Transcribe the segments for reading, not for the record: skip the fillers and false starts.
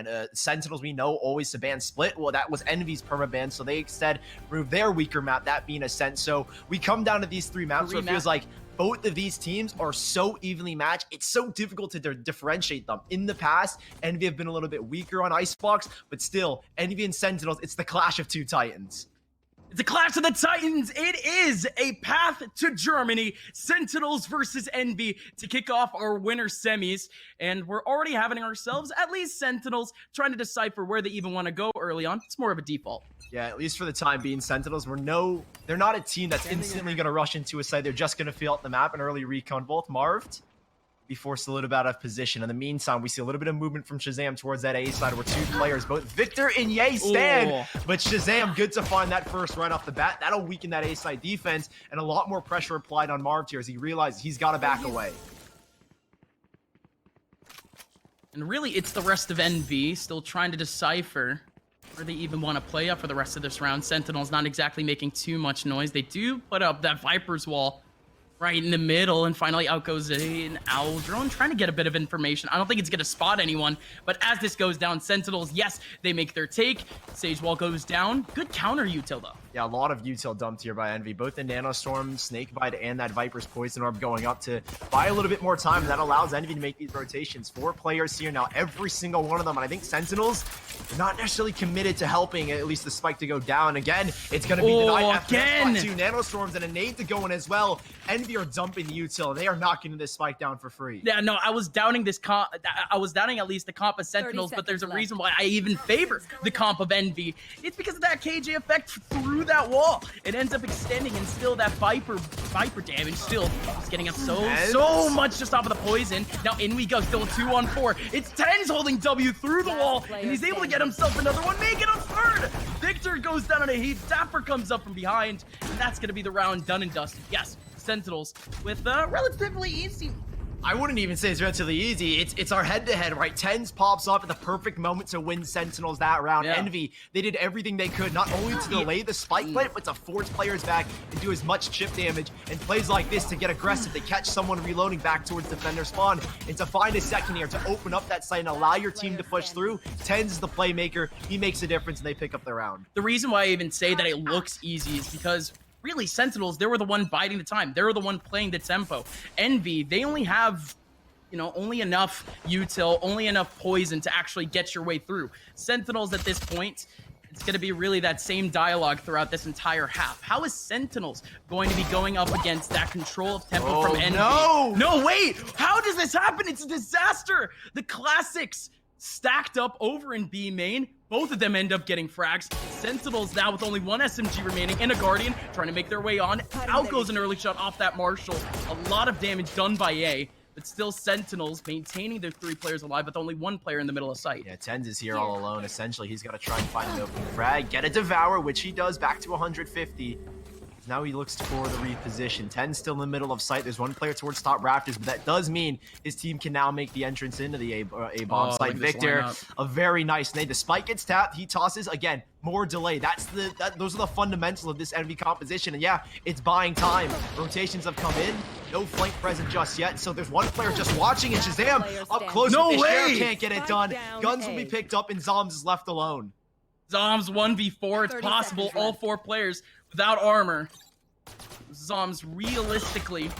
permaban. Sentinels, we know, always to ban split. Well, that was Envy's permaban, so they instead removed their weaker map, that being Ascent. So we come down to these three maps where it feels like both of these teams are so evenly matched. It's so difficult to differentiate them. In the past, Envy have been a little bit weaker on ICEBOX, but still, Envy and Sentinels, it's the clash of two titans. It's a clash of the titans. It is a path to Germany. Sentinels versus Envy to kick off our winter semis. And we're already having ourselves, at least Sentinels, trying to decipher where they even want to go early on. It's more of a default. Yeah, at least for the time being, Sentinels they're not a team that's instantly going to rush into a site. They're just going to feel out the map and early recon. Both Marved be forced a little bit out of position. In the meantime, we see a little bit of movement from Shazam towards that A side where two players, both Victor and Ye, stand. Ooh. But Shazam, good to find that first right off the bat. That'll weaken that A side defense, and a lot more pressure applied on Marv here as he realizes he's got to back away. And really, it's the rest of Envy still trying to decipher where they even want to play up for the rest of this round. Sentinels not exactly making too much noise. They do put up that Viper's wall right in the middle, and finally out goes an Owl drone trying to get a bit of information. I don't think it's going to spot anyone, but as this goes down, Sentinels, yes, they make their take. Sage wall goes down. Good counter util, though. Yeah, a lot of util dumped here by Envy. Both the Nanostorm, Snakebite, and that Viper's Poison Orb going up to buy a little bit more time. That allows Envy to make these rotations. 4 players here now, every single one of them. And I think Sentinels are not necessarily committed to helping at least the spike to go down. Again, it's going to be denied again. 2 Nanostorms and a nade to go in as well. Envy are dumping the util. They are not getting this spike down for free. Yeah, no, I was doubting this comp. I was doubting at least the comp of Sentinels, but there's a reason why I even favor the comp of Envy. It's because of that KJ effect through that wall. It ends up extending, and still that Viper damage still is getting up so much just off of the poison. Now in we go, still a 2-on-4. It's Tens holding W through the wall, and he's able to get himself another one, make it a third. Victor goes down in a heap. Dapper comes up from behind, and that's gonna be the round done and dusted. Yes, Sentinels with relatively easy. I wouldn't even say it's relatively easy. It's our head-to-head, right? Tens pops off at the perfect moment to win Sentinels that round. Yeah. Envy, they did everything they could, not only to delay the spike play, but to force players back and do as much chip damage. And plays like this to get aggressive, to catch someone reloading back towards defender spawn, and to find a second here to open up that site and allow your team to push through. Tens is the playmaker. He makes a difference, and they pick up the round. The reason why I even say that it looks easy is because really, Sentinels, they were the one biding the time. They were the one playing the tempo. Envy, they only have, only enough util, only enough poison to actually get your way through. Sentinels at this point, it's going to be really that same dialogue throughout this entire half. How is Sentinels going to be going up against that control of tempo from Envy? No, wait! How does this happen? It's a disaster! The classics stacked up over in B main. Both of them end up getting frags. Sentinels now with only 1 SMG remaining and a Guardian trying to make their way on. Out goes an early shot off that Marshall. A lot of damage done by A, but still Sentinels maintaining their 3 players alive with only 1 player in the middle of sight. Yeah, Tens is here all alone. Essentially, he's got to try and find an open frag, get a Devour, which he does, back to 150. Now he looks for the reposition. 10 still in the middle of sight. There's 1 player towards top rafters, but that does mean his team can now make the entrance into the A-bomb site. Victor, a very nice nade. The spike gets tapped. He tosses. Again, more delay. Those are the fundamentals of this Envy composition. And yeah, it's buying time. Rotations have come in. No flank present just yet. So there's 1 player just watching, and Shazam up close. No with way! Can't get it done. Guns will be picked up, and Zoms is left alone. Zoms 1v4. It's possible all 4 players without armor. Zoms realistically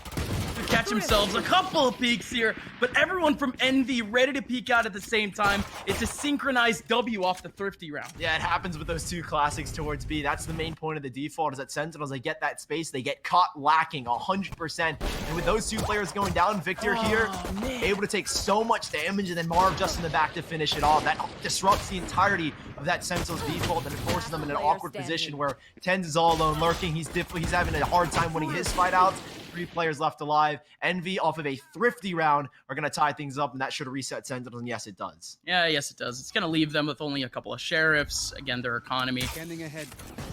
could catch themselves a couple of peeks here, but everyone from Envy ready to peek out at the same time. It's a synchronized W off the Thrifty round. Yeah, it happens with those 2 classics towards B. That's the main point of the default, is that Sentinels, they get that space, they get caught lacking 100%. And with those 2 players going down, Victor here, able to take so much damage, and then Marv just in the back to finish it off. That disrupts the entirety of that Sentinels default, and it forces them in an awkward position where Tens is all alone lurking. He's having a hard time winning his fight out. 3 players left alive. Envy, off of a Thrifty round, are going to tie things up, and that should reset Sentinels, and yes, it does. Yeah, yes, it does. It's going to leave them with only a couple of sheriffs. Again, their economy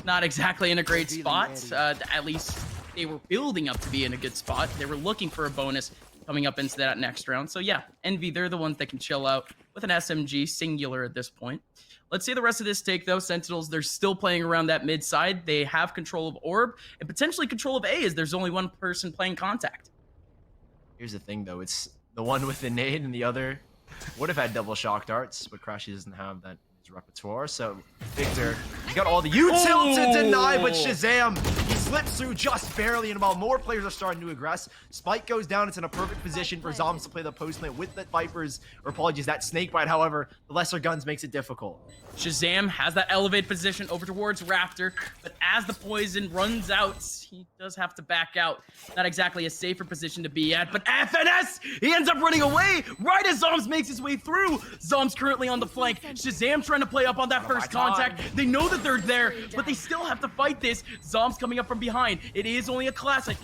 not exactly in a great spot. At least they were building up to be in a good spot. They were looking for a bonus coming up into that next round. So yeah, Envy, they're the ones that can chill out with an SMG singular at this point. Let's see the rest of this take, though. Sentinels, they're still playing around that mid side. They have control of Orb and potentially control of A, as there's only 1 person playing contact. Here's the thing, though. It's the one with the nade and the other Would have had double shock darts, but Crashy doesn't have that in his repertoire. So Victor, he got all the util to deny, but Shazam, he slips through just barely. And while more players are starting to aggress, Spike goes down. It's in a perfect position for Zombs to play the post lane with that Vipers, or apologies, that Snakebite. However, the lesser guns makes it difficult. Shazam has that elevated position over towards Raptor, but as the poison runs out, he does have to back out. Not exactly a safer position to be at, but FNS, he ends up running away right as Zombs makes his way through. Zombs currently on the flank. Shazam trying to play up on that first contact. They know that they're there, but they still have to fight this. Zombs coming up from behind. It is only a classic.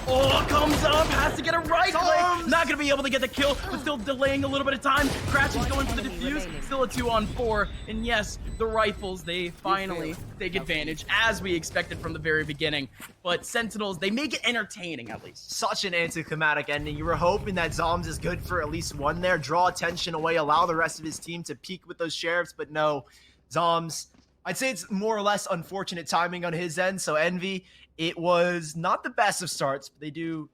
Oh, comes up, has to get a right click. Not gonna be able to get the kill, but still delaying a little bit of time. Crashing's going for the defuse, still a 2-on-4. And yes, the rifles, they finally take advantage, as we expected from the very beginning. But Sentinels, they make it entertaining at least. Such an anticlimactic ending. You were hoping that Zombs is good for at least one there, draw attention away, allow the rest of his team to peak with those sheriffs, but no, Zombs, I'd say it's more or less unfortunate timing on his end. So Envy, it was not the best of starts, but they do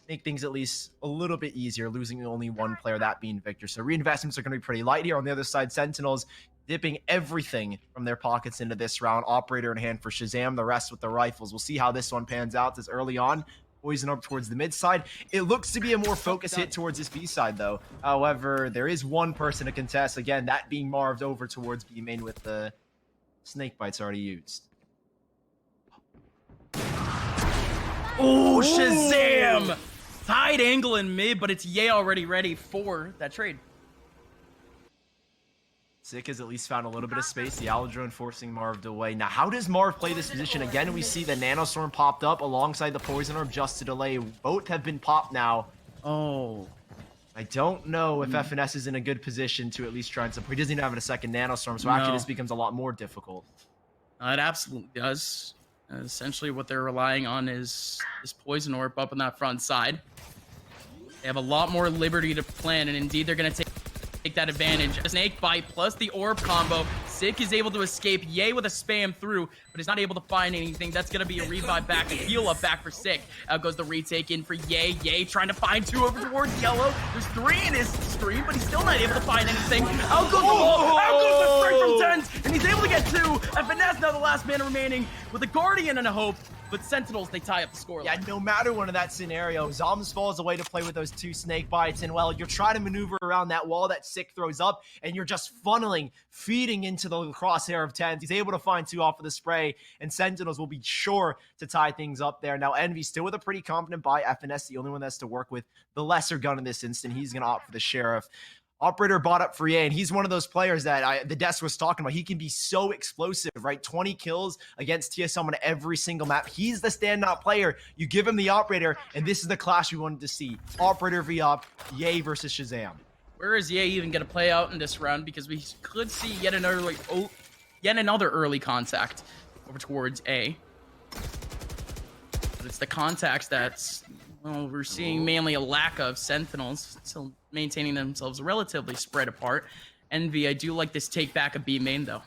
make things at least a little bit easier, losing only one player, that being Victor. So reinvestments are going to be pretty light here. On the other side, Sentinels dipping everything from their pockets into this round. Operator in hand for Shazam, the rest with the rifles. We'll see how this one pans out as early on. Poison up towards the mid side. It looks to be a more focused hit towards this B side, though. However, there is one person to contest. Again, that being Marved over towards B main with the snake bites already used. Oh, Shazam! Tight angle in mid, but it's Ye already ready for that trade. Sick has at least found a little bit of space. The Owl Drone forcing Marv away. Now, how does Marv play this position? Again, we see the Nanostorm popped up alongside the Poison Orb just to delay. Both have been popped now. Oh. I don't know if FNS is in a good position to at least try and support. He doesn't even have a second Nanostorm, so actually this becomes a lot more difficult. It absolutely does. Essentially what they're relying on is this Poison Orb up on that front side. They have a lot more liberty to plan, and indeed they're going to take that advantage. A snake bite plus the orb combo. Sick is able to escape. Ye with a spam through, but he's not able to find anything. That's going to be a revive back, a heal up back for Sick. Out goes the retake in for Ye. Ye trying to find two over towards Yellow. There's three in his stream, but he's still not able to find anything. Out goes the wall. Out goes the strike from Tens, and he's able to get two. FNS now the last man remaining with a Guardian and a Hope. But Sentinels, they tie up the score. Yeah, no matter what in that scenario, Zombs falls away to play with those two snake bites, and well, you're trying to maneuver around that wall that Sick throws up, and you're just funneling, feeding into the crosshair of Tens. He's able to find two off of the spray, and Sentinels will be sure to tie things up there. Now, Envy still with a pretty confident buy. FNS, the only one that's to work with the lesser gun in this instant. He's going to opt for the Sheriff. Operator bought up for Ye, and he's one of those players that the desk was talking about. He can be so explosive, right? 20 kills against TSM on every single map. He's the standout player. You give him the Operator, and this is the clash we wanted to see. Operator v Op, Ye versus Shazam. Where is Ye even going to play out in this round? Because we could see yet another early contact over towards A. But it's the contacts that's, well, we're seeing mainly a lack of. Sentinels still maintaining themselves relatively spread apart. Envy, I do like this take back of B main, though.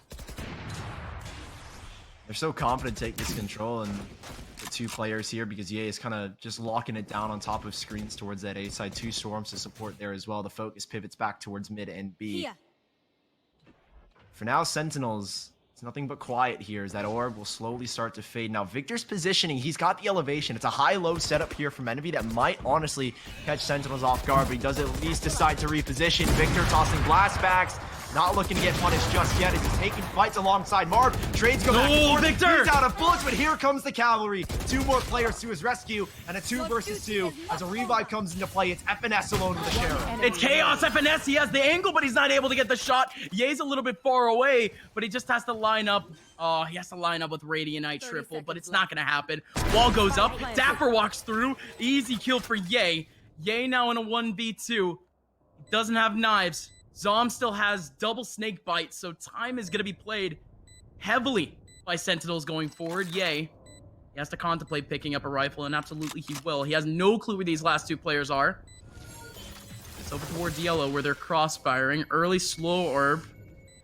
They're so confident to take this control, and the two players here, because Ye is kind of just locking it down on top of screens towards that A side. Two Storms to support there as well. The focus pivots back towards mid and B. For now, Sentinels, it's nothing but quiet here as that orb will slowly start to fade. Now, Victor's positioning, he's got the elevation. It's a high-low setup here from Envy that might honestly catch Sentinels off guard, but he does at least decide to reposition. Victor tossing blast backs. Not looking to get punished just yet as he's taking fights alongside Marv. Trades go back and forth. Victor! He's out of bullets, but here comes the cavalry. Two more players to his rescue, and a 2 versus 2. As a revive comes into play, it's FNS alone with the Sheriff. It's Chaos FNS. He has the angle, but he's not able to get the shot. Ye's a little bit far away, but he just has to line up. Oh, he has to line up with Radiant triple, but it's not going to happen. Wall goes up. Dapper walks through. Easy kill for Ye. Ye now in a 1v2. He doesn't have knives. Zom still has double snake bite, so time is going to be played heavily by Sentinels going forward. Ye, he has to contemplate picking up a rifle, and absolutely he will. He has no clue who these last two players are. It's over towards Yellow where they're cross-firing. Early slow orb.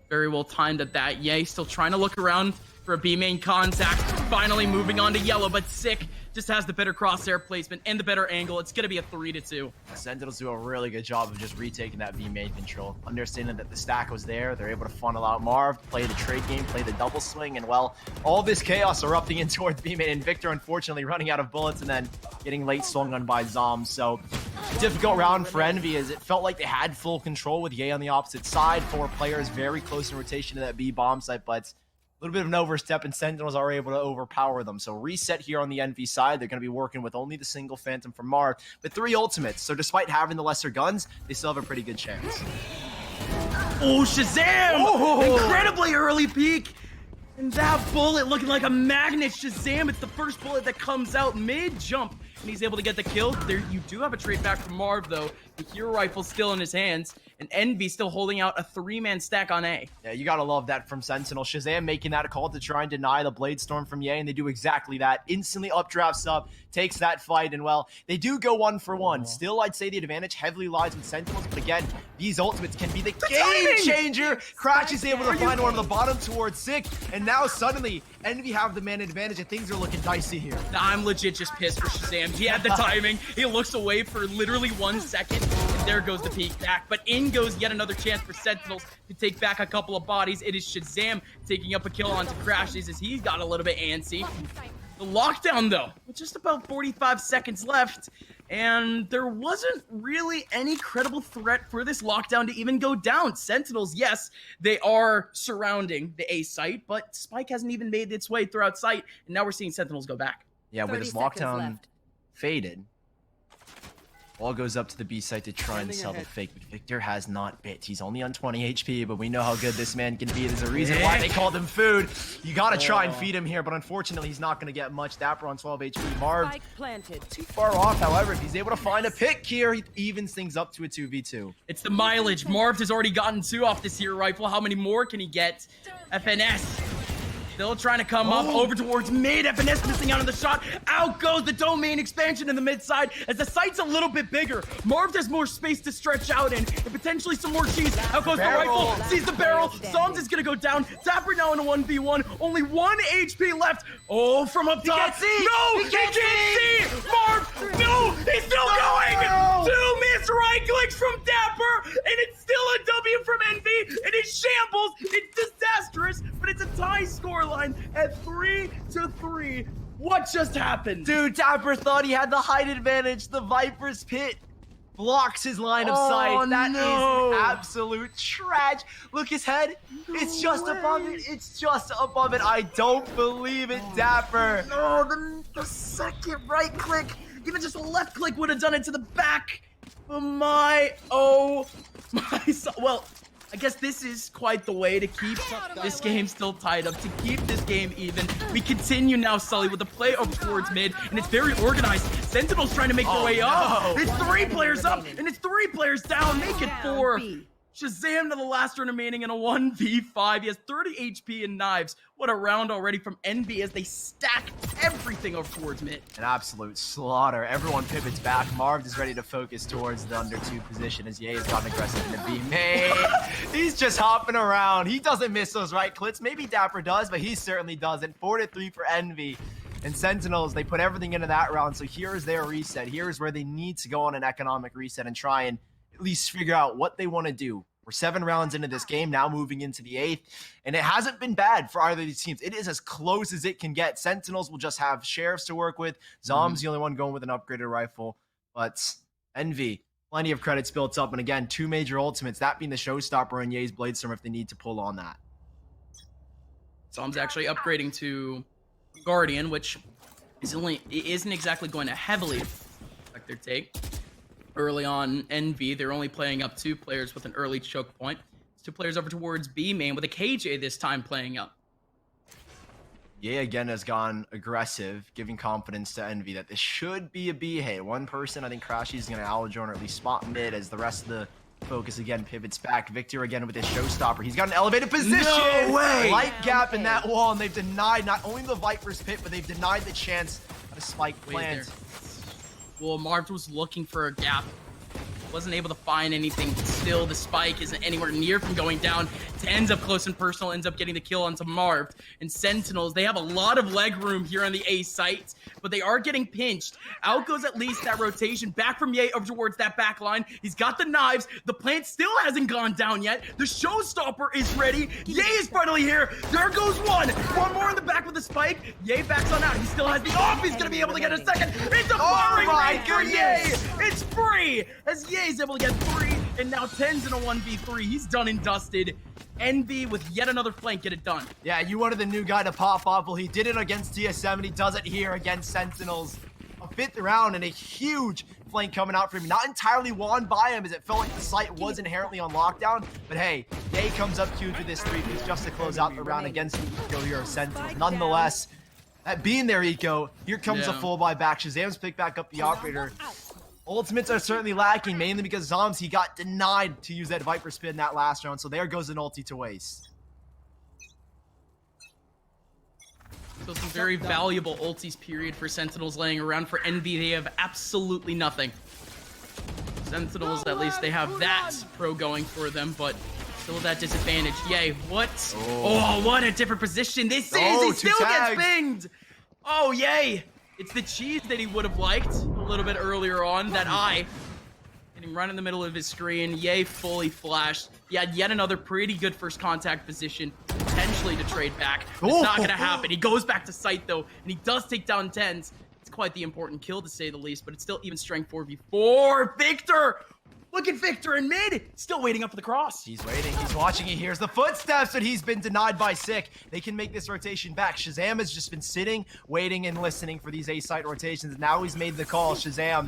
Very well timed at that. Ye still trying to look around for a B main contact. Finally moving on to Yellow, but Sick just has the better crosshair placement and the better angle. It's going to be a 3-2. Sentinels do a really good job of just retaking that B main control. Understanding that the stack was there, they're able to funnel out Marv, play the trade game, play the double swing, and well, all this chaos erupting in towards B main, and Victor unfortunately running out of bullets and then getting late swung on by Zom. So difficult round for Envy as it felt like they had full control with Ye on the opposite side. 4 players very close in rotation to that B bomb site, but a little bit of an overstep, and Sentinels are able to overpower them. So reset here on the Envy side. They're going to be working with only the single Phantom from Marv, but 3 ultimates. So despite having the lesser guns, they still have a pretty good chance. Oh, Shazam! Oh. Incredibly early peek. And that bullet looking like a magnet. Shazam, it's the first bullet that comes out mid-jump. And he's able to get the kill. There, you do have a trade back from Marv, though. The hero rifle still in his hands. And Envy still holding out a 3-man stack on A. Yeah, you gotta love that from Sentinel. Shazam making that a call to try and deny the Blade Storm from Ye, and they do exactly that. Instantly updrafts up, takes that fight, and well, they do go 1 for 1. Still, I'd say the advantage heavily lies with Sentinels, but again, these ultimates can be the game changer. Crash is able to find one on the bottom towards Sick, and now suddenly, Envy have the man advantage, and things are looking dicey here. I'm legit just pissed for Shazam. He had the timing. He looks away for literally 1 second, and there goes the peek back. But in goes yet another chance for Sentinels to take back a couple of bodies. It is Shazam taking up a kill onto Crashes as he's got a little bit antsy. The lockdown, though, with just about 45 seconds left, and there wasn't really any credible threat for this lockdown to even go down. Sentinels, yes, they are surrounding the A site, but Spike hasn't even made its way throughout sight, and now we're seeing Sentinels go back. Yeah, with his lockdown faded, Wall goes up to the B site to try and sell the fake, but Victor has not bit. He's only on 20 HP, but we know how good this man can be. There's a reason why they called him food. You gotta try and feed him here, but unfortunately, he's not gonna get much. Dapper on 12 HP. Marv too far off, however, if he's able to find a pick here, he evens things up to a 2v2. It's the mileage. Marv has already gotten 2 off this hero rifle. How many more can he get? FNS. Still trying to come up over towards mid. FNS missing out on the shot. Out goes the domain expansion in the mid side as the site's a little bit bigger. Marv has more space to stretch out in and potentially some more cheese. Out goes the rifle. Sees the barrel. Zoms is going to go down. Dapper now in a 1v1. Only 1 HP left. Oh, from up top. He can't see. No, he can't see. Marv, no, he's still going. 2 missed right clicks from Dapper, and it's still a W from Envy. It is shambles. It's disastrous, but it's a tie scoreline at 3-3. What just happened? Dude, Dapper thought he had the height advantage. The Viper's Pit blocks his line of sight. That is absolute trash. Look, his head. It's just above it. It's just above it. I don't believe it, Dapper. No, the second right click, even just a left click would have done it to the back. Oh my, well, I guess this is quite the way to keep this game still tied up, to keep this game even. We continue now, Sully, with the play up towards mid, and it's very organized. Sentinels trying to make their way up. It's 3 players up, and it's 3 players down. Make it 4. Shazam to the last turn remaining in a 1v5. He has 30 HP and knives. What a round already from Envy as they stack everything over towards mid. An absolute slaughter. Everyone pivots back. Marv is ready to focus towards the under 2 position as Ye has gotten aggressive in the B main. He's just hopping around. He doesn't miss those right clicks. Maybe Dapper does, but he certainly doesn't. 4-3 for Envy. And Sentinels, they put everything into that round. So here's their reset. Here's where they need to go on an economic reset and try and at least figure out what they want to do. We're 7 rounds into this game, now moving into the 8th, and it hasn't been bad for either of these teams. It is as close as it can get. Sentinels will just have Sheriffs to work with. Zom's the only one going with an upgraded rifle, but Envy, plenty of credits built up, and again, 2 major ultimates, that being the showstopper and Ye's Bladestorm if they need to pull on that. Zom's actually upgrading to Guardian, which isn't exactly going to heavily affect their take. Early on, Envy, they're only playing up 2 players with an early choke point. It's 2 players over towards B main with a KJ this time playing up. Ye again has gone aggressive, giving confidence to Envy that this should be a B. Hey, 1 person, I think Crashy is going to Allojourn or at least spot mid as the rest of the focus again pivots back. Victor again with his showstopper. He's got an elevated position. No way! Light gap in that wall, and they've denied not only the Viper's Pit, but they've denied the chance of a spike plant. Well, Marv was looking for a gap. wasn't able to find anything. Still, the spike isn't anywhere near from going down. Ends up close and personal, ends up getting the kill onto Marv. And Sentinels, they have a lot of leg room here on the A site, but they are getting pinched. Out goes at least that rotation. Back from Ye over towards that back line. He's got the knives. The plant still hasn't gone down yet. The showstopper is ready. Ye is finally here. There goes one. One more in the back with the spike. Ye backs on out. He still has the off. He's going to be able to get a second. It's a firing raid for Ye. It's free as Ye's able to get 3. And now 10's in a 1v3. He's done and dusted. Envy with yet another flank, get it done. Yeah, you wanted the new guy to pop off. Well, he did it against TSM, and he does it here against Sentinels. A 5th round and a huge flank coming out for him. Not entirely won by him, as it felt like the site was inherently on lockdown. But hey, Ye comes up huge with this 3 piece just to close out the round against the Eco here of Sentinels. Nonetheless, at being there, Eco, here comes the full buy back. Shazam's picked back up the operator. Ultimates are certainly lacking, mainly because Zombs, he got denied to use that Viper spin that last round, so there goes an ulti to waste. So some very valuable ultis period for Sentinels laying around. For Envy, they have absolutely nothing. Sentinels, at least they have that pro going for them, but still that disadvantage. Yay, what? Oh, what a different position this is! He still gets pinged! Oh, yay! It's the cheese that he would have liked a little bit earlier on. That eye getting right in the middle of his screen. Ye fully flashed. He had yet another pretty good first contact position, potentially to trade back. It's not going to happen. He goes back to sight, though, and he does take down 10s. It's quite the important kill, to say the least, but it's still even strength 4v4. Victor! Look at Victor in mid! Still waiting up for the cross. He's waiting, he's watching, he hears the footsteps, and he's been denied by Sick. They can make this rotation back. Shazam has just been sitting, waiting, and listening for these A-site rotations. Now he's made the call. Shazam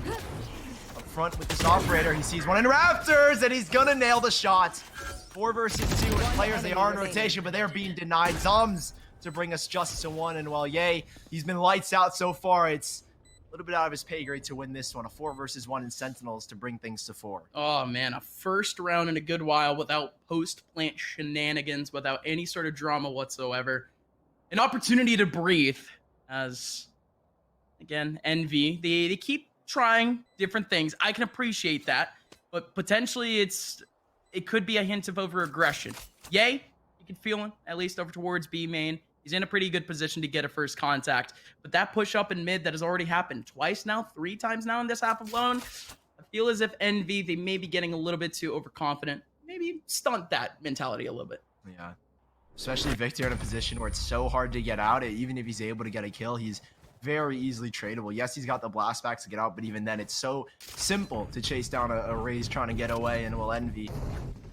up front with this operator. He sees one in Raptors, and he's gonna nail the shot. 4 versus 2 with players. They are in rotation, but they're being denied. Zombs to bring us just to 1, and while Ye, he's been lights out so far, it's a little bit out of his pay grade to win this one. A 4 versus 1 in Sentinels to bring things to 4. Oh man, a first round in a good while without post-plant shenanigans, without any sort of drama whatsoever. An opportunity to breathe, as, again, Envy, they keep trying different things. I can appreciate that, but potentially it could be a hint of over-aggression. Yay, you can feel him, at least over towards B main. He's in a pretty good position to get a first contact. But that push up in mid that has already happened twice now, 3 times now in this half alone. I feel as if Envy, they may be getting a little bit too overconfident. Maybe stunt that mentality a little bit. Yeah. Especially Victor in a position where it's so hard to get out. Even if he's able to get a kill, he's very easily tradable. Yes, he's got the blast backs to get out, but even then, it's so simple to chase down a Raze trying to get away, and will Envy.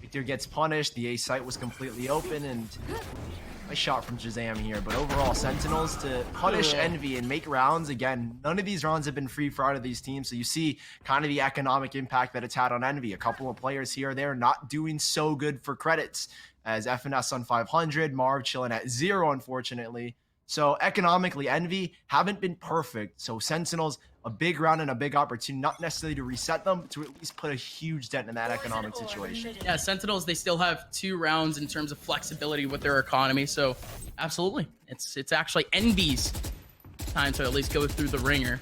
Victor gets punished. The A site was completely open, and nice shot from Shazam here, but overall, Sentinels to punish Envy and make rounds. Again, none of these rounds have been free for either of these teams, so you see kind of the economic impact that it's had on Envy. A couple of players here or there not doing so good for credits, as FNS on 500, Marv chilling at 0, unfortunately. So economically, Envy haven't been perfect, so Sentinels, a big round and a big opportunity, not necessarily to reset them, to at least put a huge dent in that economic situation. Yeah, Sentinels, they still have 2 rounds in terms of flexibility with their economy, so absolutely. It's actually Envy's time to at least go through the ringer.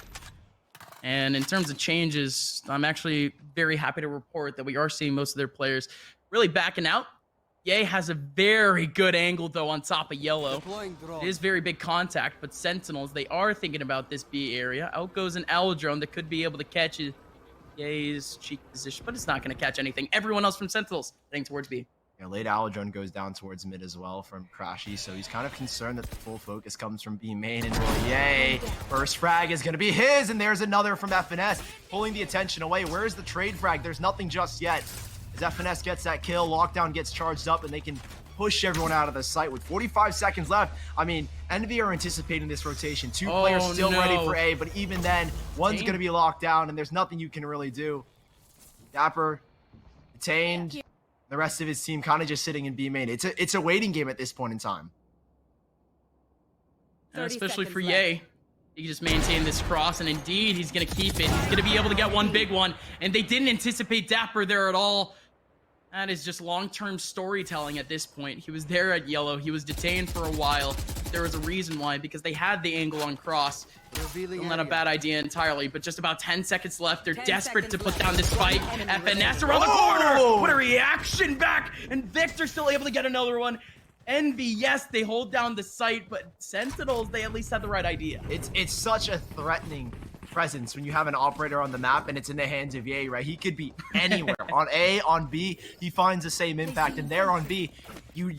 And in terms of changes, I'm actually very happy to report that we are seeing most of their players really backing out. Ye has a very good angle, though, on top of Yellow. It is very big contact, but Sentinels, they are thinking about this B area. Out goes an Owl drone that could be able to catch Ye's cheek position, but it's not going to catch anything. Everyone else from Sentinels heading towards B. Yeah, late Owl drone goes down towards mid as well from Crashy, so he's kind of concerned that the full focus comes from B main, and well, Ye, first frag is going to be his, and there's another from FNS, pulling the attention away. Where's the trade frag? There's nothing just yet. As FNS gets that kill, Lockdown gets charged up, and they can push everyone out of the site with 45 seconds left. I mean, Envy are anticipating this rotation. 2 players still ready for A, but even then, one's going to be locked down, and there's nothing you can really do. Dapper, detained. The rest of his team kind of just sitting in B main. It's a waiting game at this point in time. And especially for Ye. He can just maintain this cross, and indeed, he's going to keep it. He's going to be able to get one big one, and they didn't anticipate Dapper there at all. That is just long-term storytelling at this point. He was there at yellow. He was detained for a while. There was a reason why, because they had the angle on cross. Not a bad idea entirely, but just about 10 seconds left. They're desperate to put down this fight. FNS around the corner. What a reaction back. And Victor still able to get another one. Envy, yes, they hold down the site, but Sentinels, they at least had the right idea. It's such a threatening presence when you have an operator on the map and it's in the hands of Ye, right? He could be anywhere. On A, on B, he finds the same impact, and there on B, you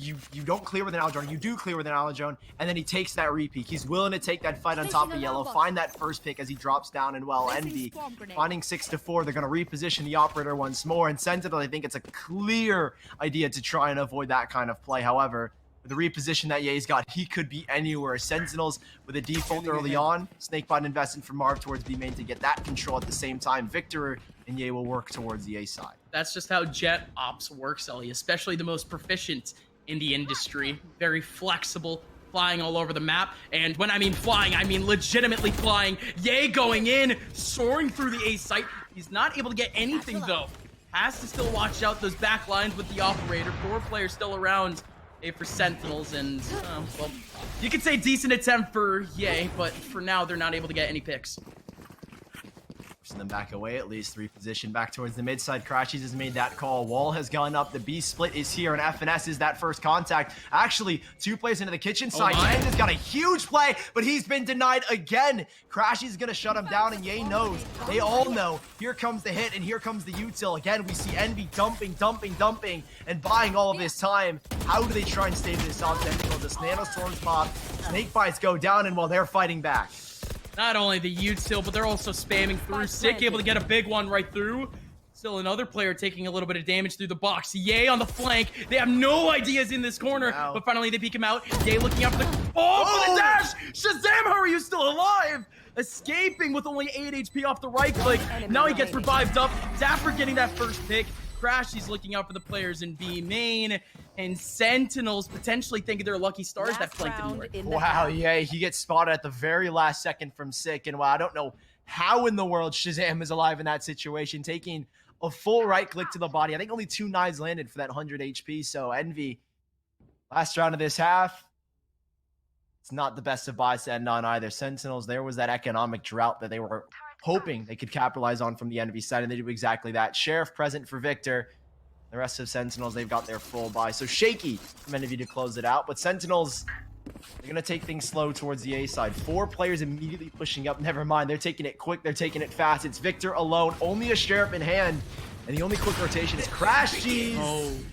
don't clear with an Aldrone, you do clear with an Aldrone, and then he takes that repeat. He's willing to take that fight on top of yellow, find that first pick as he drops down, and well, Envy finding 6-4, they're gonna reposition the operator once more, and Sentinel, I think it's a clear idea to try and avoid that kind of play. However, the reposition that Ye's got, he could be anywhere. Sentinels with a default early on. Snakebite investing from Marv towards B main to get that control at the same time. Victor and Ye will work towards the A side. That's just how Jet Ops works, Ellie, especially the most proficient in the industry. Very flexible, flying all over the map. And when I mean flying, I mean legitimately flying. Ye going in, soaring through the A site. He's not able to get anything, though. Has to still watch out those back lines with the operator. 4 players still around. For Sentinels, and well, you could say decent attempt for Ye, but for now they're not able to get any picks. Pushing them back away, at least reposition back towards the mid side. Crashies has made that call. Wall has gone up. The B split is here, and FNS is that first contact. Actually, 2 plays into the kitchen side. Tens has got a huge play, but he's been denied again. Crashies is gonna shut him down, and Ye knows. They all know. Here comes the hit, and here comes the util. Again, we see Envy dumping, and buying all of this time. How do they try and stave this off? Sentinel, the Nano Storms pop. Snake bites go down, and while they're fighting back. Not only the util, but they're also spamming through. Sick able to get a big one right through. Still another player taking a little bit of damage through the box. Ye on the flank. They have no ideas in this corner, but finally they peek him out. Ye looking up for the... Oh, for the dash! Shazam, how are you still alive? Escaping with only 8 HP off the right click. Now he gets revived up. Dapper getting that first pick. Crash, he's looking out for the players in B main. And Sentinels potentially thinking they're lucky stars that flanked him. Wow, yeah, he gets spotted at the very last second from Sick. And wow, I don't know how in the world Shazam is alive in that situation, taking a full right click to the body. I think only 2 knives landed for that 100 HP. So Envy, last round of this half, it's not the best of buys to end on either. Sentinels, there was that economic drought that they were hoping they could capitalize on from the Envy side, and they do exactly that. Sheriff present for Victor. The rest of Sentinels, they've got their full buy. So shaky from Envy to close it out. But Sentinels, they're going to take things slow towards the A side. 4 players immediately pushing up. Never mind. They're taking it quick. They're taking it fast. It's Victor alone. Only a Sheriff in hand. And the only quick rotation is Crash Cheese.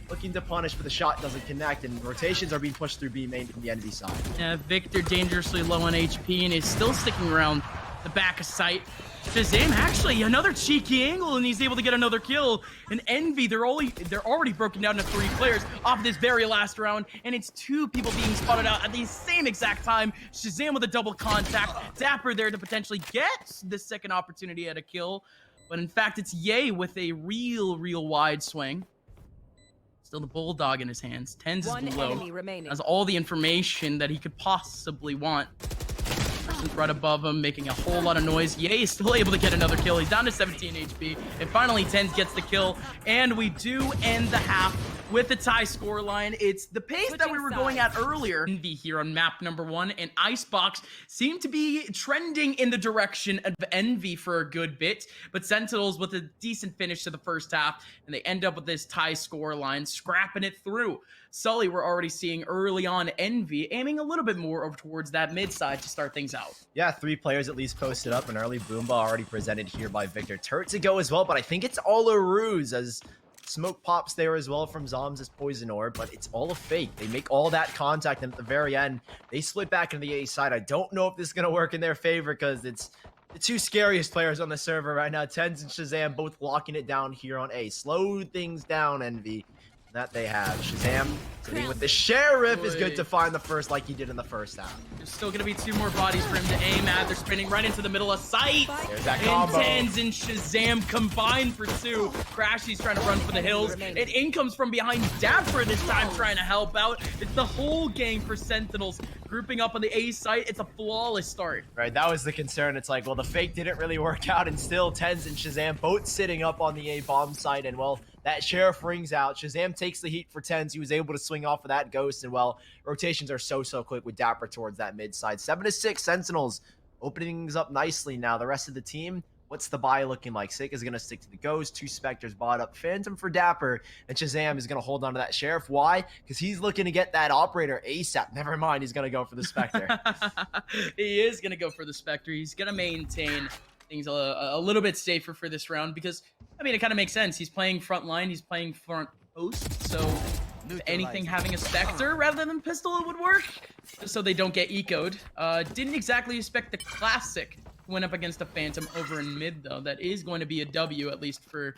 Looking to punish, but the shot doesn't connect. And rotations are being pushed through B main from the Envy side. Yeah, Victor dangerously low on HP and is still sticking around the back of sight. Shazam, actually, another cheeky angle, and he's able to get another kill. And Envy, they're already broken down to 3 players off this very last round, and it's 2 people being spotted out at the same exact time. Shazam with a double contact. Dapper there to potentially get the second opportunity at a kill. But in fact, it's Ye with a real wide swing. Still the Bulldog in his hands. Tens is below. Has all the information that he could possibly want. Right above him, making a whole lot of noise. Ye is still able to get another kill. He's down to 17 HP. And finally, Tens gets the kill. And we do end the half with the tie score line. It's the pace that we were going at earlier. Envy here on map number 1. And ICEBOX seem to be trending in the direction of Envy for a good bit. But Sentinels with a decent finish to the first half. And they end up with this tie score line, scrapping it through. Sully, we're already seeing early on Envy aiming a little bit more over towards that mid side to start things out. Yeah, 3 players at least posted up. An early Boomba already presented here by Victor. Turret to go as well, but I think it's all a ruse as smoke pops there as well from Zoms' Poison Orb, but it's all a fake. They make all that contact, and at the very end, they split back into the A side. I don't know if this is going to work in their favor because it's the 2 scariest players on the server right now. Tens and Shazam both locking it down here on A. Slow things down, Envy. That they have. Shazam sitting with the Sheriff is good to find the first like he did in the first half. There's still going to be 2 more bodies for him to aim at. They're spinning right into the middle of sight. There's that combo. And Tens and Shazam combined for 2. Crashy's trying to run for the hills. And in comes from behind Dapper this time trying to help out. It's the whole game for Sentinels. Grouping up on the A site, it's a flawless start. Right, that was the concern. It's like, well, the fake didn't really work out, and still Tens and Shazam both sitting up on the A bomb site, and well, That Sheriff rings out. Shazam takes the heat for Tens. He was able to swing off of that Ghost, and well, rotations are so quick with Dapper towards that mid side. 7-6 Sentinels opening things up nicely now. The rest of the team, what's the buy looking like? Sick is going to stick to the Ghost. 2 Spectres bought up. Phantom for Dapper. And Shazam is going to hold on to that Sheriff. Why? Because he's looking to get that Operator ASAP. Never mind, he's going to go for the Spectre. He is going to go for the Spectre. He's going to maintain things a little bit safer for this round because, I mean, it kind of makes sense. He's playing front line. He's playing front post. So if anything, having a Spectre rather than pistol would work. Just so they don't get ecoed. Didn't exactly expect the classic went up against a Phantom over in mid, though. That is going to be a W, at least for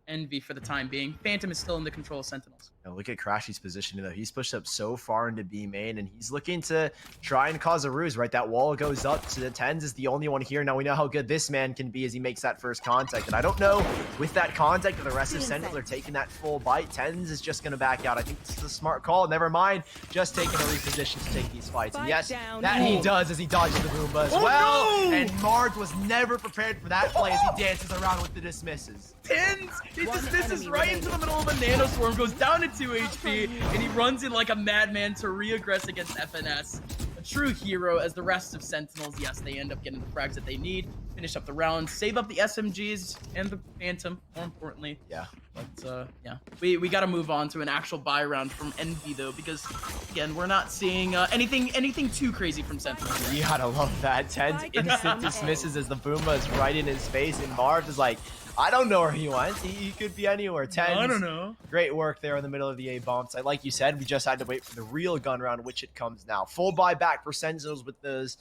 Envy for the time being. Phantom is still in the control of Sentinels. Now look at Crashy's positioning, though. He's pushed up so far into B main, and he's looking to try and cause a ruse, right? That wall goes up to the Tens is the only one here. Now we know how good this man can be as he makes that first contact. And I don't know, with that contact, if the rest of Sentinels are taking that full bite. Tens is just going to back out. I think this is a smart call. Never mind. Just taking a reposition to take these fights. And yes, that he does as he dodges the Roomba as well. No! And Mark was never prepared for that play as he dances around with the dismisses. Tens! He dismisses right into the middle of a Nano Swarm, goes down to 2 HP, and he runs in like a madman to re-aggress against FNS. A true hero, as the rest of Sentinels, yes, they end up getting the frags that they need, finish up the round, save up the SMGs and the Phantom, more importantly. Yeah. But, yeah, we got to move on to an actual buy round from Envy, though, because, again, we're not seeing anything too crazy from Sentinels. You gotta love that. Tens instant dismisses as the Boomba is right in his face, and Marv is like, I don't know where he went. He could be anywhere. Tens. I don't know. Great work there in the middle of the A bomb site. Like you said, we just had to wait for the real gun round, which it comes now. Full buyback for Sentinels with those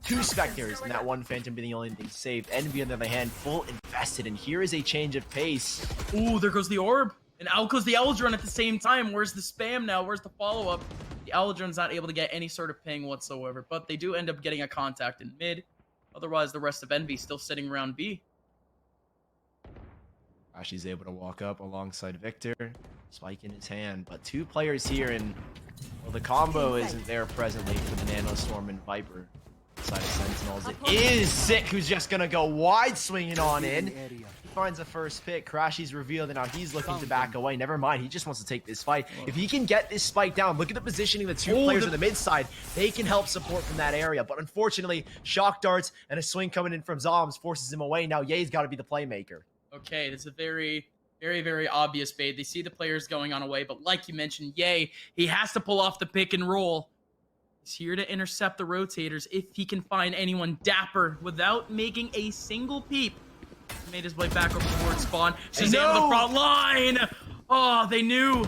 2 Spectres and that 1 Phantom being the only thing saved. Envy, on the other hand, full invested. And here is a change of pace. Ooh, there goes the orb. And out goes the Eldron at the same time. Where's the spam now? Where's the follow-up? The Eldron's not able to get any sort of ping whatsoever. But they do end up getting a contact in mid. Otherwise, the rest of Envy still sitting around B. She's able to walk up alongside Victor, spike in his hand, but 2 players here, and well, the combo isn't there presently for the Nano Storm and Viper side of Sentinels. It is Sick, who's just gonna go wide swinging on in. He finds the first pick. Crashy's revealed, and now he's looking to back away. Never mind, he just wants to take this fight. If he can get this spike down, look at the positioning of the 2 players on the mid side. They can help support from that area, but unfortunately, shock darts and a swing coming in from Zombs forces him away. Now Ye's got to be the playmaker. Okay, it's a very, very obvious bait. They see the players going on away, but like you mentioned, Ye, he has to pull off the pick and roll. He's here to intercept the rotators if he can find anyone. Dapper, without making a single peep, he made his way back over towards spawn. Shazam on the front line! Oh, they knew.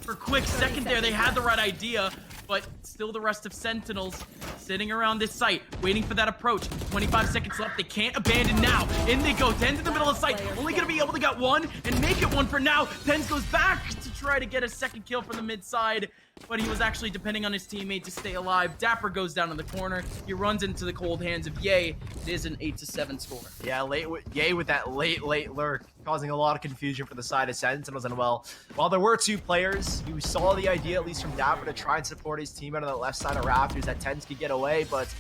For a quick second there, they had the right idea, but still the rest of Sentinels sitting around this site, waiting for that approach. 25 seconds left. They can't abandon now. In they go. Tens in the middle of the site. Only going to be able to get 1 and make it 1 for now. Tens goes back to try to get a second kill from the mid side, but he was actually depending on his teammate to stay alive. Dapper goes down in the corner. He runs into the cold hands of Ye. It is an 8-7 score. Yeah, Ye with that late lurk, causing a lot of confusion for the side of Sentinels. And well, while there were 2 players, you saw the idea, at least from Dapper, to try and support his team out on the left side of Raptors. That Tens could get away, but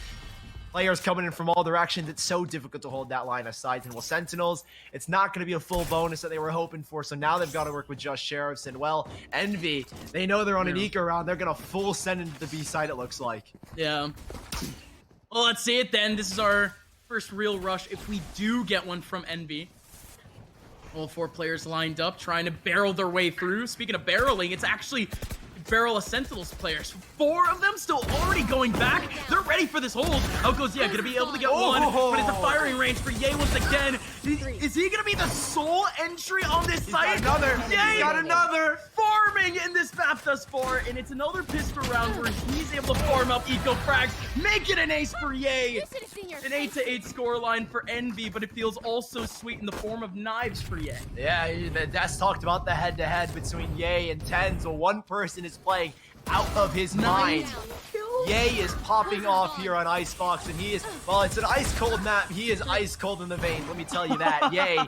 players coming in from all directions, it's so difficult to hold that line of sight. And well, Sentinels, it's not going to be a full bonus that they were hoping for, so now they've got to work with just Sheriffs. And well, Envy, they know they're on an eco round. They're going to full send into the B side, it looks like. Yeah. Well, let's see it then. This is our first real rush if we do get one from Envy. All 4 players lined up, trying to barrel their way through. Speaking of barreling, it's actually barrel of Sentinels players. 4 of them still already going back. They're ready for this hold. Out goes Ye, gonna be able to get 1, but it's a firing range for Ye once again. Is he gonna be the sole entry on this site? Another. Ye Got another. farming in this map thus far, and it's another pistol round where he's able to farm up eco frags, make it an ace for Ye. An 8-8 scoreline for Envy, but it feels also sweet in the form of knives for Ye. Yeah, that's talked about the head-to-head between Ye and Tens. Well, one person is playing out of his mind. Ye is popping off here on ICEBOX, and he is, well, it's an ice-cold map. He is ice-cold in the veins, let me tell you that. Ye,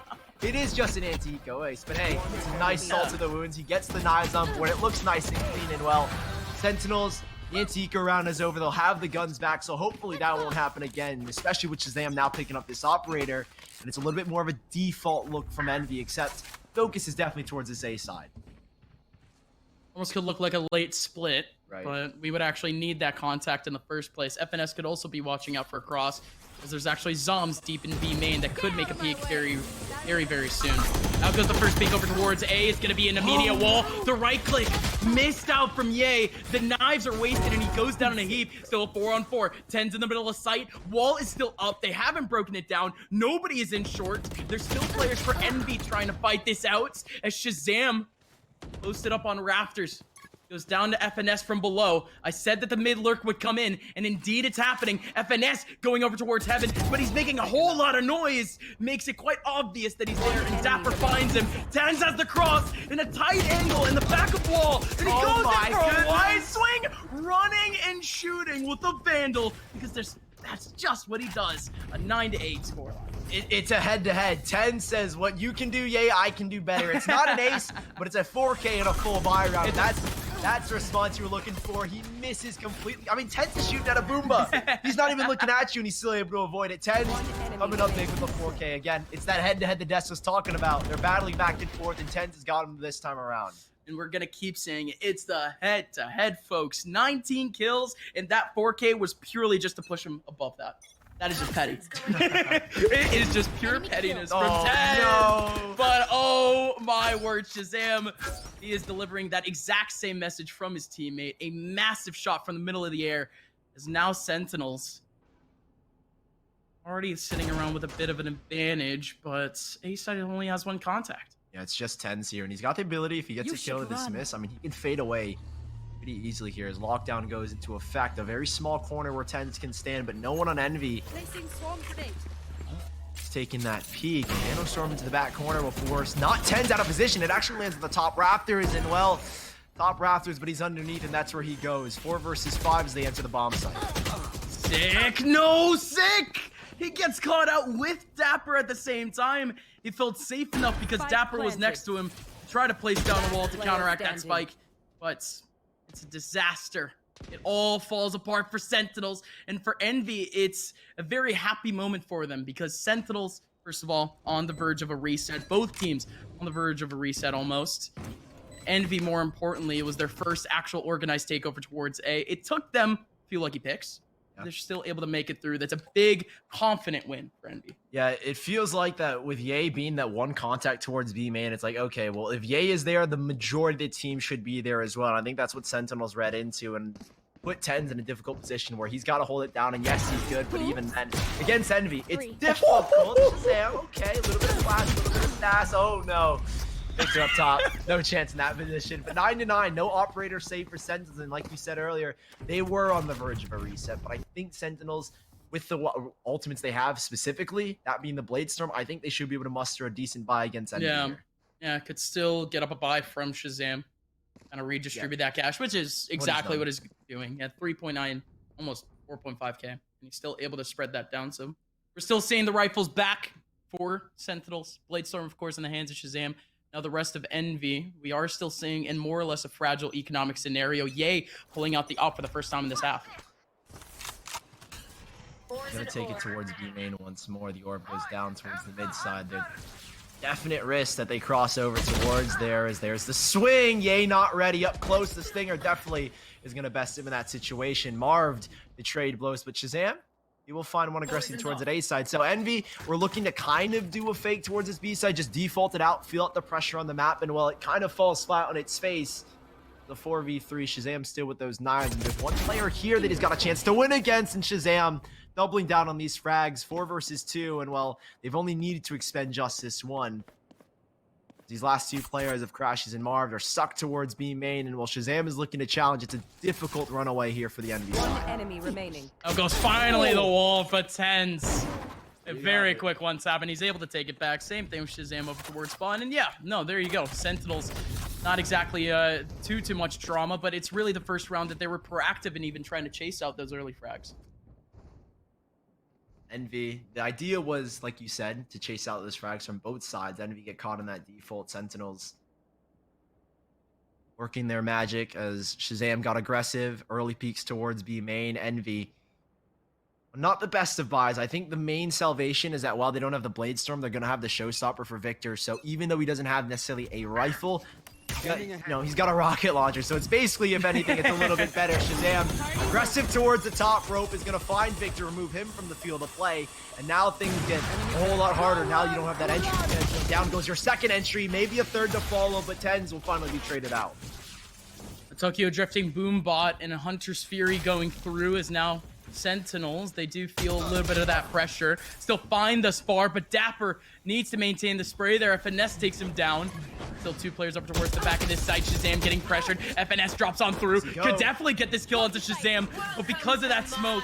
it is just an anti-eco ace, but hey, it's a nice salt to the wounds. He gets the knives on board. It looks nice and clean and well. Sentinels, the anti-eco round is over. They'll have the guns back, so hopefully that won't happen again, especially with Shazam now picking up this operator. And it's a little bit more of a default look from Envy, except focus is definitely towards this A side. Almost could look like a late split, Right. but we would actually need that contact in the first place. FNS could also be watching out for a cross, as there's actually Zoms deep in B main that could make a peek very, very, very soon. Out goes the first peek over towards A. It's going to be an immediate wall. The right click missed out from Ye. The knives are wasted, and he goes down in a heap. Still a 4-on-4. 10's in the middle of sight. Wall is still up. They haven't broken it down. Nobody is in short. There's still players for Envy trying to fight this out, as Shazam posted up on rafters. Goes down to FNS from below. I said that the mid lurk would come in, and indeed it's happening. FNS going over towards heaven, but he's making a whole lot of noise. Makes it quite obvious that he's there, and Dapper finds him. Tans has the cross in a tight angle in the back of wall, and he goes in for a wide swing, running and shooting with the Vandal, because that's just what he does. A 9-8 scoreline. It's a head-to-head. 10 says, what you can do, yay, I can do better. It's not an ace, but it's a 4K and a full buy round. That's the response you were looking for. He misses completely. I mean, 10's is shooting at a Boomba. He's not even looking at you, and he's still able to avoid it. 10's coming up big with a 4K. Again, it's that head-to-head the Des was talking about. They're battling back and forth, and 10's has got him this time around. And we're going to keep saying it. It's the head-to-head, folks. 19 kills, and that 4K was purely just to push him above that. That is just petty. It is just pure pettiness from 10. No. But oh my word, Shazam, he is delivering that exact same message from his teammate. A massive shot from the middle of the air. Is now Sentinels already sitting around with a bit of an advantage, but A-side only has one contact. Yeah, it's just 10's here, and he's got the ability, if he gets a kill to dismiss, I mean, he can fade away pretty easily here as lockdown goes into effect. A very small corner where 10's can stand, but no one on Envy. He's taking that peek. Nanostorm into the back corner will force not 10's out of position. It actually lands at the top rafters, and well, top rafters, but he's underneath, and that's where he goes. 4 versus 5 as they enter the bomb site. Sick! No, sick! He gets caught out with Dapper at the same time. He felt safe enough because Dapper was next to him to try to place down a wall to counteract that spike, but it's a disaster. It all falls apart for Sentinels, and for Envy, it's a very happy moment for them because Sentinels, first of all, on the verge of a reset. Both teams on the verge of a reset almost. Envy, more importantly, it was their first actual organized takeover towards A. It took them a few lucky picks. Yeah. They're still able to make it through. That's a big, confident win for Envy. Yeah, it feels like that with Ye being that one contact towards B main, it's like, okay, well, if Ye is there, the majority of the team should be there as well. And I think that's what Sentinels read into and put 10's in a difficult position where he's got to hold it down. And yes, he's good, but even then, against Envy, it's difficult. Shazam, okay, a little bit of flash, a little bit of sass. Oh, no. Victor up top, no chance in that position. But 9-9, no operator save for Sentinels. And like you said earlier, they were on the verge of a reset. But I think Sentinels, with the ultimates they have specifically, that being the Bladestorm, I think they should be able to muster a decent buy against Envy here. Yeah, could still get up a buy from Shazam. Kind of redistribute that cash, which is exactly what he's doing at 3.9, almost 4.5K. And he's still able to spread that down. So we're still seeing the rifles back for Sentinels. Bladestorm, of course, in the hands of Shazam. Now the rest of Envy, we are still seeing in more or less a fragile economic scenario. Ye pulling out the op for the first time in this half. Gonna take it towards B main once more. The orb goes down towards the mid side. There's definite risk that they cross over towards there as there's the swing. Ye not ready up close. The Stinger definitely is gonna best him in that situation. Marved the trade blows, but Shazam, you will find one aggressing towards the A side. So Envy, we're looking to kind of do a fake towards this B side, just default it out, feel out the pressure on the map, and well, it kind of falls flat on its face. The 4v3, Shazam still with those 9s, and there's one player here that he's got a chance to win against, and Shazam doubling down on these frags, 4 versus 2, and well, they've only needed to expend just this one. These last 2 players of Crashes and Marv are sucked towards B main, and while Shazam is looking to challenge, it's a difficult runaway here for the Envy side. One enemy remaining. Oh, goes finally the wall for 10's. A very quick one tap, and he's able to take it back. Same thing with Shazam over towards spawn, and yeah, no, there you go. Sentinels, not exactly too much drama, but it's really the first round that they were proactive in even trying to chase out those early frags. Envy, the idea was, like you said, to chase out those frags from both sides. Envy get caught in that default. Sentinels working their magic as Shazam got aggressive. Early peaks towards B main. Envy Not the best of buys. I think the main salvation is that while they don't have the Blade Storm, they're going to have the Showstopper for Victor. So even though he doesn't have necessarily a rifle, he's got a rocket launcher. So it's basically, if anything, it's a little bit better. Shazam, aggressive towards the top rope, is going to find Victor, remove him from the field of play. And now things get a whole lot harder. Now you don't have that entry potential. Down goes your second entry, maybe a third to follow, but Tens will finally be traded out. A Tokyo Drifting Boom Bot and a Hunter's Fury going through is now Sentinels. They do feel a little bit of that pressure. Still find the spar, but Dapper needs to maintain the spray there. FNS takes him down. Still 2 players up towards the back of this site. Shazam getting pressured. FNS drops on through. Could definitely get this kill onto Shazam, but because of that smoke,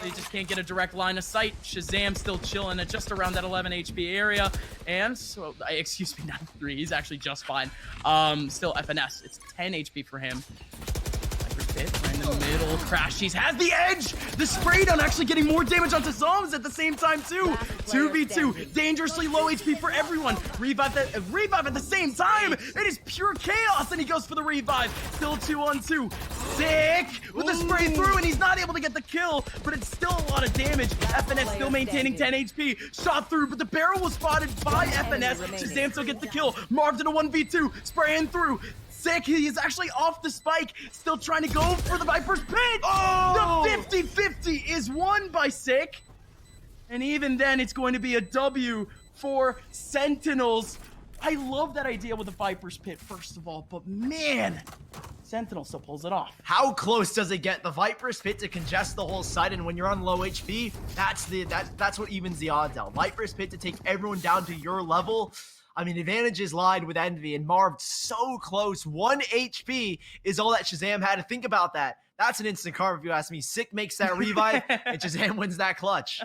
they just can't get a direct line of sight. Shazam still chilling at just around that 11 HP area. And so, excuse me, not 3. He's actually just fine. Still FNS. It's 10 HP for him. Right in the middle, Crashies has the edge! The spray down actually getting more damage onto Zombs at the same time too! 2v2, dangerously low HP for everyone. Revive at the same time! It is pure chaos, and he goes for the revive. Still 2-on-2. Sick! With the spray through, and he's not able to get the kill, but it's still a lot of damage. FNS still maintaining 10 HP. Shot through, but the barrel was spotted by FNS. Shazam still gets the kill. Marv in a 1v2, spraying through. Sick, he is actually off the spike, still trying to go for the Viper's Pit! Oh! The 50-50 is won by Sick, and even then it's going to be a W for Sentinels. I love that idea with the Viper's Pit, first of all, but man, Sentinel still pulls it off. How close does it get? The Viper's Pit to congest the whole site, and when you're on low HP, that's what evens the odds out. Viper's Pit to take everyone down to your level. I mean, advantages lied with Envy, and Marv so close. 1 HP is all that Shazam had to think about that. That's an instant carve if you ask me. Sick makes that revive, and Shazam wins that clutch.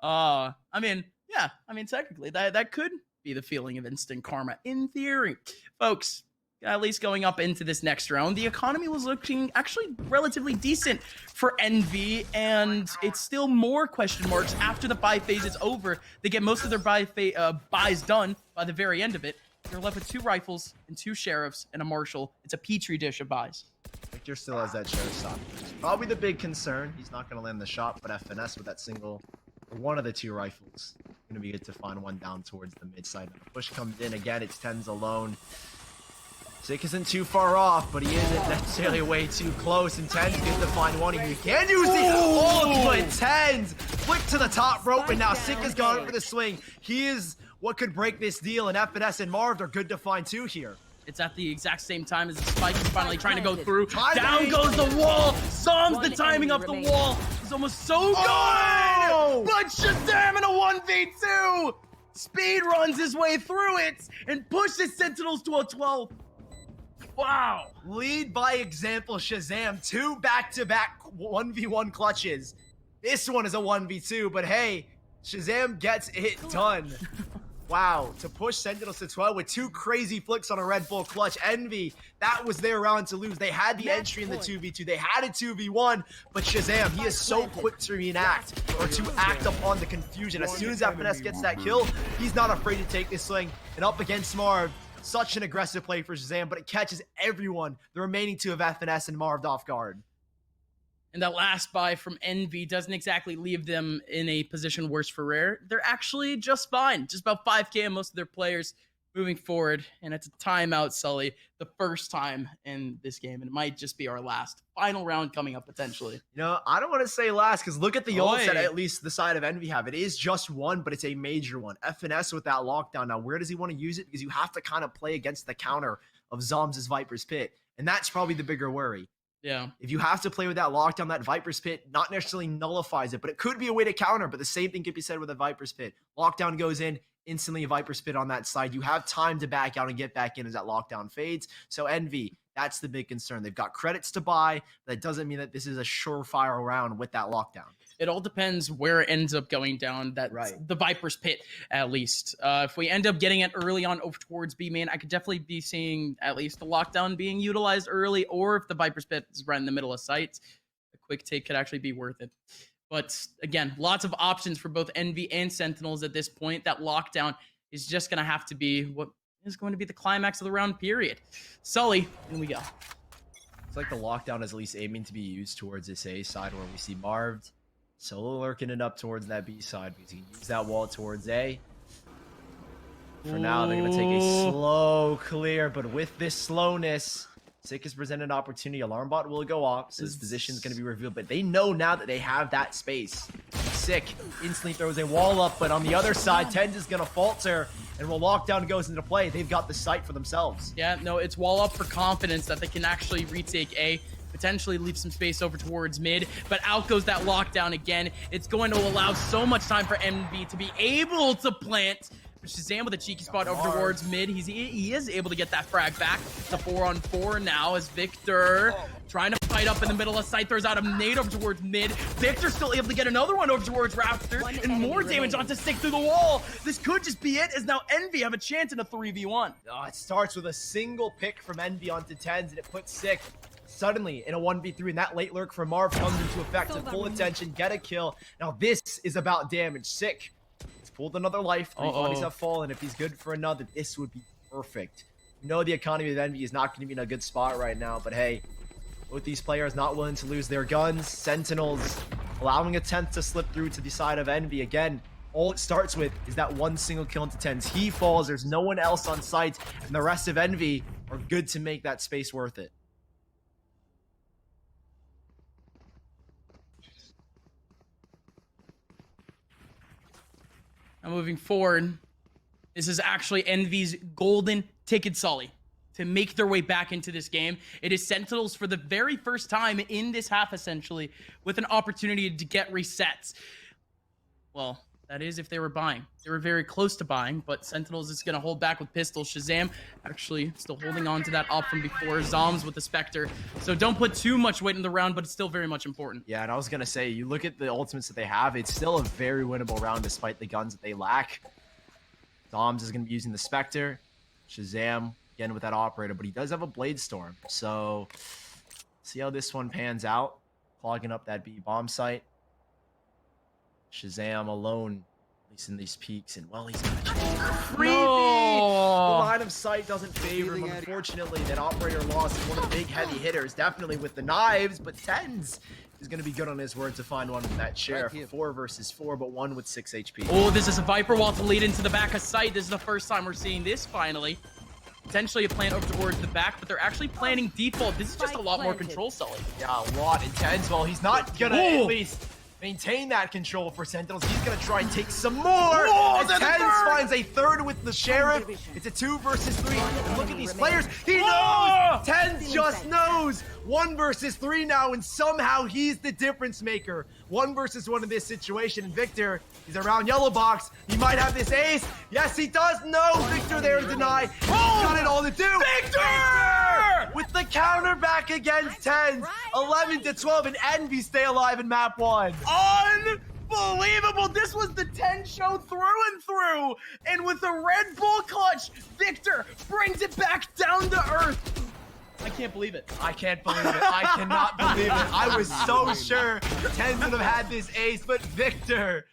I mean, yeah. I mean, technically, that could be the feeling of instant karma in theory. Folks, at least going up into this next round, the economy was looking actually relatively decent for Envy, and it's still more question marks after the buy phase is over. They get most of their buys done by the very end of it. They're left with 2 rifles and 2 sheriffs and a marshal. It's a petri dish of buys. Victor still has that sheriff shot. Probably the big concern. He's not going to land the shot, but FNS with that single, or one of the 2 rifles, going to be good to find one down towards the mid side. The push comes in again. It's Tens alone. Sick isn't too far off, but he isn't necessarily way too close, and Tens gets to find one. He can use the ult, but Tens flick to the top rope, and now Sick has gone for the swing. He is what could break this deal, and FNS and Marv are good to find 2 here. It's at the exact same time as the spike is finally trying to go through. Down goes the wall. Sums the timing of the wall. It's almost so good. Oh! But Shazam in a 1v2 speed runs his way through it and pushes Sentinels to a 12. Wow. Lead by example, Shazam. 2 back-to-back 1v1 clutches. This one is a 1v2, but hey, Shazam gets it done. Wow, to push Sentinels to 12 with 2 crazy flicks on a Red Bull clutch. Envy, that was their round to lose. They had the entry in the 2v2. They had a 2v1, but Shazam, he is so quick to reenact or to act upon the confusion. As soon as FNS gets that kill, he's not afraid to take this swing. And up against Marv, such an aggressive play for Shazam, but it catches everyone, the remaining 2 of FNS and Marv off guard. And that last buy from Envy doesn't exactly leave them in a position worse for Rare. They're actually just fine. Just about 5K on most of their players moving forward. And it's a timeout, Sully. The first time in this game. And it might just be our last. Final round coming up, potentially. You know, I don't want to say last, because look at the ults that at least the side of Envy have. It is just one, but it's a major one. FNS with that lockdown. Now, where does he want to use it? Because you have to kind of play against the counter of Zoms' Viper's Pit. And that's probably the bigger worry. Yeah. If you have to play with that lockdown, that Viper's Pit not necessarily nullifies it, but it could be a way to counter. But the same thing could be said with a Viper's Pit. Lockdown goes in, instantly a Viper's Pit on that side. You have time to back out and get back in as that lockdown fades. So Envy, that's the big concern. They've got credits to buy. That doesn't mean that this is a surefire round with that lockdown. It all depends where it ends up going down. The Viper's Pit, at least. If we end up getting it early on over towards B main, I could definitely be seeing at least the lockdown being utilized early, or if the Viper's Pit is right in the middle of sight, a quick take could actually be worth it. But again, lots of options for both Envy and Sentinels at this point. That lockdown is just going to have to be what is going to be the climax of the round period. Sully, in we go. It's like the lockdown is at least aiming to be used towards this A side where we see Marv, Solo lurking it up towards that B side because he can use that wall towards A. For now, they're going to take a slow clear, but with this slowness, Sick has presented an opportunity. Alarm bot will go off, so his position is going to be revealed, but they know now that they have that space. Sick instantly throws a wall up, but on the other side, Tens is going to falter, and when lockdown goes into play, they've got the site for themselves. Yeah, no, it's wall up for confidence that they can actually retake A, potentially leave some space over towards mid, but out goes that lockdown again. It's going to allow so much time for MB to be able to plant. Shazam with a cheeky spot over towards mid. He is able to get that frag back. It's a 4-on-4 now as Victor trying to fight up in the middle of sight. Throws out a nade over towards mid. Victor still able to get another one over towards Raptor. And more damage onto Sick through the wall. This could just be it, as now Envy have a chance in a 3v1. It starts with a single pick from Envy onto Tens, and it puts Sick suddenly in a 1v3, and that late lurk from Marv comes into effect to full attention, get a kill. Now this is about damage. Sick pulled another life. 3 bodies have fallen. If he's good for another, this would be perfect. You know the economy of Envy is not going to be in a good spot right now, but hey, both these players not willing to lose their guns. Sentinels allowing a 10th to slip through to the side of Envy. Again, all it starts with is that one single kill into Tens. He falls, there's no one else on site, and the rest of Envy are good to make that space worth it. Now moving forward, this is actually Envy's golden ticket, Sully, to make their way back into this game. It is Sentinels for the very first time in this half, essentially, with an opportunity to get resets. Well, that is if they were buying. They were very close to buying, but Sentinels is going to hold back with pistols. Shazam actually still holding on to that op from before. Zoms with the Spectre. So don't put too much weight in the round, but it's still very much important. Yeah, and I was going to say, you look at the ultimates that they have, it's still a very winnable round despite the guns that they lack. Zoms is going to be using the Spectre. Shazam, again with that Operator, but he does have a Blade Storm. So see how this one pans out. Clogging up that B bomb site. Shazam alone, at least in these peaks, and well, he's got a chance for freebie. No. The line of sight doesn't favor him. Unfortunately, that Operator loss is one of the big heavy hitters, definitely with the knives, but Tens is going to be good on his word to find one with that Sheriff. 4 versus 4, but 1 with 6 HP. Oh, this is a Viper wall to lead into the back of sight. This is the first time we're seeing this finally. Potentially a plant over towards the back, but they're actually planning default. This is just a lot more control, Sully. Yeah, a lot intense. Well, he's not going to at least maintain that control for Sentinels. He's going to try and take some more. As Tens finds a third with the Sheriff. It's a 2 versus 3. And look at these players. He knows. Tens just knows. 1 versus 3 now, and somehow he's the difference maker. 1 versus 1 in this situation. And Victor, he's around yellow box. He might have this ace. Yes, he does. No, Victor there to deny. He's got it all to do. Victor! With the counter back against Tens. 11 to 12, and Envy stay alive in map 1. Unbelievable! This was the 10 show through and through, and with a Red Bull clutch, Victor brings it back down to earth. I can't believe it. I can't believe it. I cannot believe it. I was so sure Tens would have had this ace, but Victor.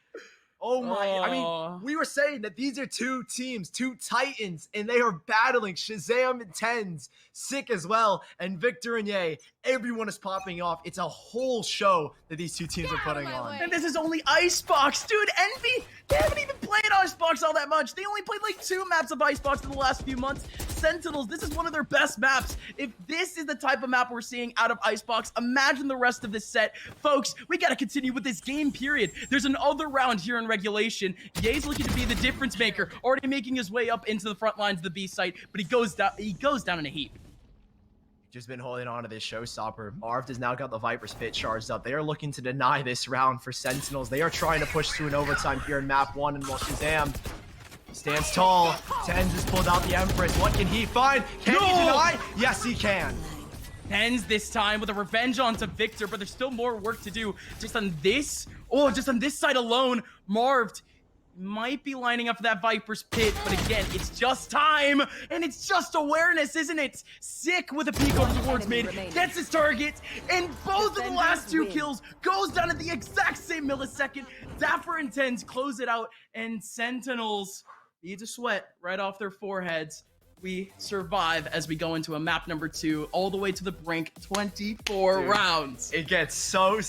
Oh my, I mean, we were saying that these are 2 teams, 2 titans, and they are battling. Shazam and Tens, Sick as well, and Victor and Ye. Everyone is popping off. It's a whole show that these 2 teams are putting on. And this is only ICEBOX. Dude, Envy, they haven't even played ICEBOX all that much. They only played like 2 maps of ICEBOX in the last few months. Sentinels, this is one of their best maps. If this is the type of map we're seeing out of ICEBOX, imagine the rest of this set. Folks, we got to continue with this game, period. There's another round here in regulation. Ye's looking to be the difference maker, already making his way up into the front lines of the B site, but he goes down in a heap. Just been holding on to this showstopper. Marv has now got the Viper's Pit charged up. They are looking to deny this round for Sentinels. They are trying to push through an overtime here in map 1, and while Shazam stands tall, Tens has pulled out the Empress. What can he find? Can he deny? Yes, he can. Tens this time with a revenge onto Victor, but there's still more work to do. Just on this side alone, Marv might be lining up for that Viper's Pit, but again, it's just time, and it's just awareness, isn't it? Sick with a peek over towards mid, gets his target, and both of the last 2 kills goes down at the exact same millisecond. Dapper and Tens close it out, and Sentinels need to sweat right off their foreheads. We survive as we go into a map number 2, all the way to the brink, 24 rounds. It gets so